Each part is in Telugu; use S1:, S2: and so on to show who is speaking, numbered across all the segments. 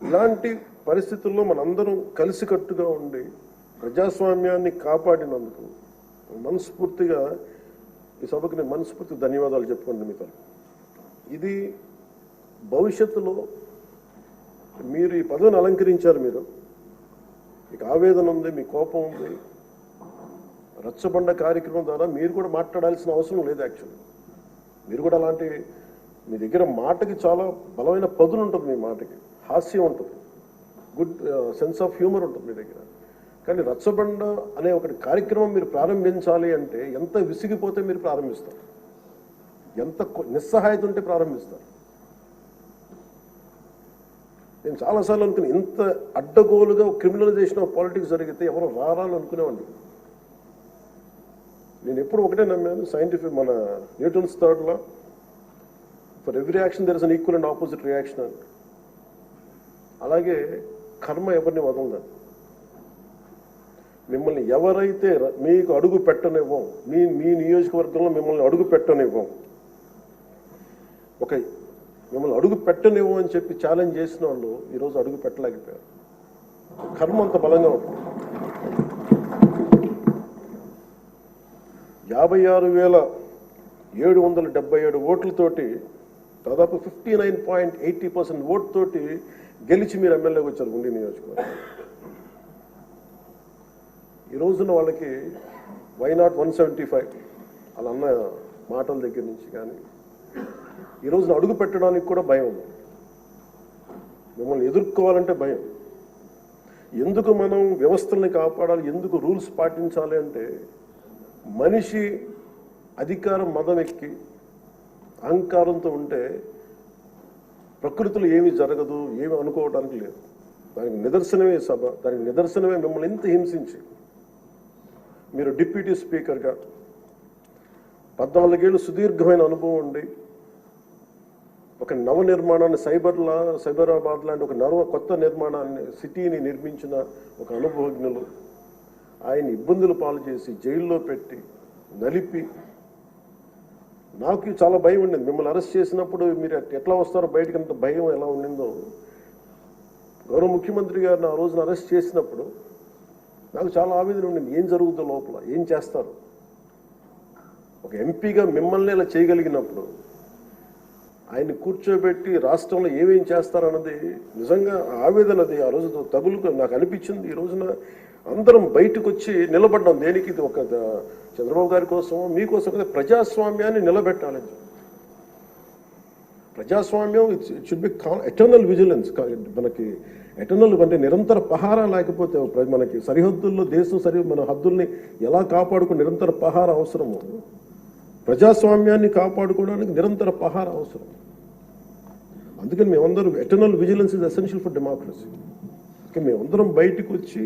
S1: ఇలాంటి పరిస్థితుల్లో మనందరం కలిసికట్టుగా ఉండి ప్రజాస్వామ్యాన్ని కాపాడినందుకు మనస్ఫూర్తిగా ఈ సభకు నేను మనస్ఫూర్తిగా ధన్యవాదాలు చెప్పుకోండి మీతో. ఇది భవిష్యత్తులో మీరు ఈ పదవిని అలంకరించారు, మీరు మీకు ఆవేదన ఉంది, మీ కోపం ఉంది, రచ్చబండ కార్యక్రమం ద్వారా మీరు కూడా మాట్లాడాల్సిన అవసరం లేదు. యాక్చువల్లీ మీరు కూడా అలాంటి, మీ దగ్గర మాటకి చాలా బలమైన పదును ఉంటుంది, మీ మాటకి హాస్యం ఉంటుంది, గుడ్ సెన్స్ ఆఫ్ హ్యూమర్ ఉంటుంది మీ దగ్గర. కానీ రచ్చబండ అనే ఒకటి కార్యక్రమం మీరు ప్రారంభించాలి అంటే ఎంత విసిగిపోతే మీరు ప్రారంభిస్తారు, ఎంత నిస్సహాయత ఉంటే ప్రారంభిస్తారు. నేను చాలాసార్లు అనుకుని ఇంత అడ్డగోలుగా క్రిమినలైజేషన్ ఆఫ్ పాలిటిక్స్ జరిగితే ఎవరు రారాలు అనుకునేవాడిని. నేను ఎప్పుడు ఒకటే నమ్మాను, సైంటిఫిక్ మన Newton's third law, for every action there is an equal and opposite reaction అని. అలాగే కర్మ ఎవరిని వదలదు. మిమ్మల్ని ఎవరైతే మీకు అడుగు పెట్టనివ్వం, మీ నియోజకవర్గంలో మిమ్మల్ని అడుగు పెట్టనివ్వం, మిమ్మల్ని అడుగు పెట్టనివ్వం అని చెప్పి ఛాలెంజ్ చేసిన వాళ్ళు ఈరోజు అడుగు పెట్టలేకపోయారు. కర్మ అంత బలంగా ఉంటుంది. 56,777 ఓట్లతోటి దాదాపు 59.80% ఓటుతోటి గెలిచి మీరు ఎమ్మెల్యేకి వచ్చారు ఉండి నియోజకవర్గం. ఈ రోజున వాళ్ళకి వైనాట్ 175 అలా అన్న మాటల దగ్గర నుంచి కానీ ఈ రోజున అడుగు పెట్టడానికి కూడా భయం ఉంది. మిమ్మల్ని ఎదుర్కోవాలంటే భయం. ఎందుకు మనం వ్యవస్థల్ని కాపాడాలి, ఎందుకు రూల్స్ పాటించాలి అంటే మనిషి అధికారం మదం ఎక్కి అహంకారంతో ఉంటే ప్రకృతిలో ఏమీ జరగదు, ఏమి అనుకోవడానికి లేదు. దానికి నిదర్శనమే సభ, దానికి నిదర్శనమే మిమ్మల్ని ఎంత హింసించి మీరు డిప్యూటీ స్పీకర్గా 14 ఏళ్ళు సుదీర్ఘమైన అనుభవం ఉండి ఒక నవనిర్మాణాన్ని సైబరాబాద్ లాంటి ఒక కొత్త నిర్మాణాన్ని, సిటీని నిర్మించిన ఒక అనుభవజ్ఞులు ఆయన ఇబ్బందులు పాలు చేసి జైల్లో పెట్టి నలిపి, నాకు చాలా భయం ఉండింది. మిమ్మల్ని అరెస్ట్ చేసినప్పుడు మీరు ఎట్లా వస్తారో బయటకు, అంత భయం ఎలా ఉండిందో. గౌరవ ముఖ్యమంత్రి గారిని ఆ రోజున అరెస్ట్ చేసినప్పుడు నాకు చాలా ఆవేదన ఉండింది. ఏం జరుగుతుందో లోపల, ఏం చేస్తారు. ఒక ఎంపీగా మిమ్మల్ని ఇలా చేయగలిగినప్పుడు ఆయన్ని కూర్చోబెట్టి రాష్ట్రంలో ఏమేం చేస్తారన్నది నిజంగా ఆవేదనది ఆ రోజు తగులుకు నాకు అనిపించింది. ఈ రోజున అందరం బయటకు వచ్చి నిలబడ్డాం. దేనికి? ఇది ఒక చంద్రబాబు గారి కోసం, మీకోసం కదా, ప్రజాస్వామ్యాన్ని నిలబెట్టాలని. ప్రజాస్వామ్యం it should be eternal vigilance. మనకి ఎటర్నల్ అంటే నిరంతర పహారా లేకపోతే మనకి సరిహద్దుల్లో దేశం మన హద్దుల్ని ఎలా కాపాడుకుని నిరంతర పహారా అవసరము. ప్రజాస్వామ్యాన్ని కాపాడుకోవడానికి నిరంతర పహారా అవసరం. అందుకని మేమందరం eternal vigilance is essential for democracy. అందుకని మేమందరం బయటకు వచ్చి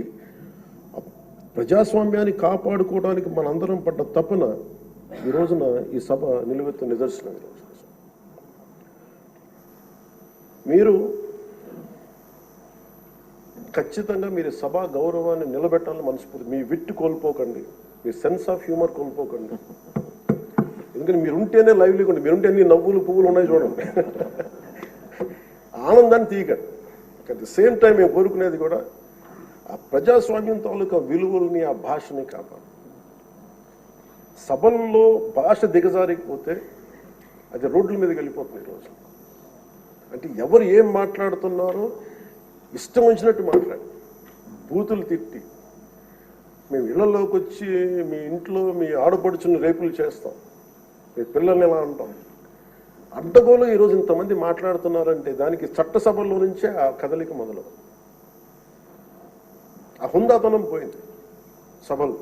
S1: ప్రజాస్వామ్యాన్ని కాపాడుకోవడానికి మనందరం పడ్డ తపన ఈ రోజున ఈ సభ నిలువెత్తు నిదర్శనం. మీరు ఖచ్చితంగా మీరు సభా గౌరవాన్ని నిలబెట్టాలని మనస్ఫూర్తి. మీ విట్టు కోల్పోకండి, మీ సెన్స్ ఆఫ్ హ్యూమర్ కోల్పోకండి. ఎందుకంటే మీరు ఉంటేనే లైవ్లీగా ఉండి, మీరుంటే అన్ని నవ్వులు పువ్వులు ఉన్నాయి చూడండి, ఆనందాన్ని తీయకండి. అట్ ది సేమ్ టైం మేము కోరుకునేది కూడా ఆ ప్రజాస్వామ్యం తాలూకా విలువల్ని, ఆ భాషని కాపాడు. సభల్లో భాష దిగజారిపోతే అది రోడ్ల మీదకి వెళ్ళిపోతుంది ఈరోజు. అంటే ఎవరు ఏం మాట్లాడుతున్నారో ఇష్టం వచ్చినట్టు మాట్లాడి, బూతులు తిట్టి, మేము ఇళ్లలోకి వచ్చి మీ ఇంట్లో మీ ఆడపడుచుని రేపులు చేస్తాం, మీ పిల్లల్ని ఎలా అంటాం. అడ్డగోలు ఈరోజు ఇంతమంది మాట్లాడుతున్నారంటే దానికి చట్టసభల్లో నుంచే ఆ కదలిక మొదలు. ఆ హుందాతనం పోయింది సభలో.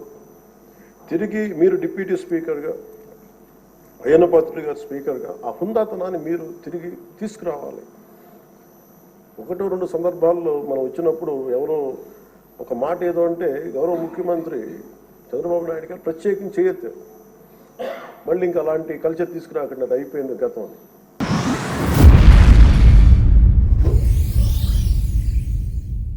S1: తిరిగి మీరు డిప్యూటీ స్పీకర్గా, అయ్యన్నపాత్రుడు గారు స్పీకర్గా ఆ హుందాతనాన్ని మీరు తిరిగి తీసుకురావాలి. 1-2 సందర్భాల్లో మనం వచ్చినప్పుడు ఎవరో ఒక మాట ఏదో అంటే గౌరవ ముఖ్యమంత్రి చంద్రబాబు నాయుడు గారు ప్రత్యేకించి చేయొద్దు, మళ్ళీ ఇంకా అలాంటి కల్చర్ తీసుకురాకండి, అది అయిపోయింది గతం.